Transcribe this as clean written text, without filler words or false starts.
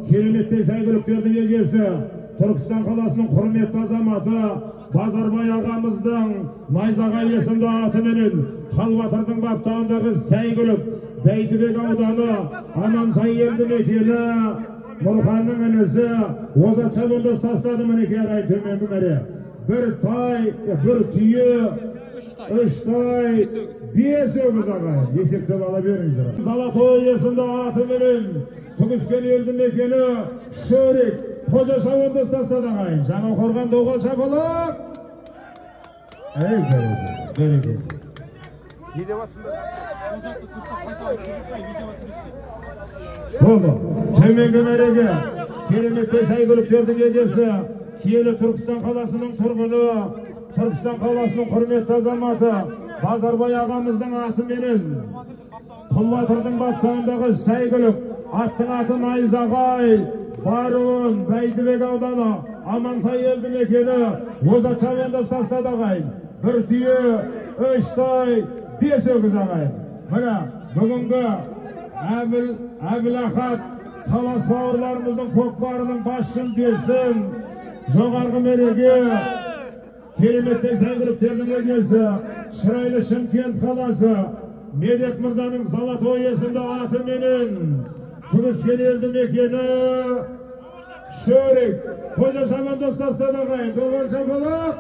Keremetli saygılıklarının egesi, Türkistan kalasının hürmetli azamаты, Bazarbay ağamыздың Найзағай есімді атыменен Қалбатырдың баптауындағы сәйгүлік Бәйдібек ауданы Амансай елді мекені Нұрханның інісі Оза Чабынды ұстастады мінеке ағай төменгі мәре. Bir tay, bir tüyü, 3 tay, 5 öküz ағай. Есептеп ала беріңіздер. Zalatoy есімді атыменен Түгіскен елді мекені Шөрек Hoca Şavundu ustastады ағайын. Жаңа қорған доғал шапалақ. Ey bereke. Ne de vatsınlar? Oldu. Төменгі мәреге кереметті saygılıklarının egesi, Kiyeli Türkistan kalasının turgunu, Türkistan kalasının hürmetli azamаты, Bazarbay ağamыздың atыменен Pulbatırдың battağınдағы saygılık, attың аты Найзағай, Barun, Бәйдібек ауданы, Амансай елді мекені, Оза Чабынды ұстастады ағайын. Bir tüyü, 3 tay, 5 öküz ағайын. Мына бүгінгі Әбілахат талас бауырларымыздың көкбарының басшын берсін, жоғарғы мереге, кереметті saygılıklarının egесі, Шырайлы Шымкент қаласы, Медет мырзаның Zalatoy есімді атыменен Түгіскен елді мекені Шөрек Hoca Şavundu ustastады ағайын. Доғал шапалақ.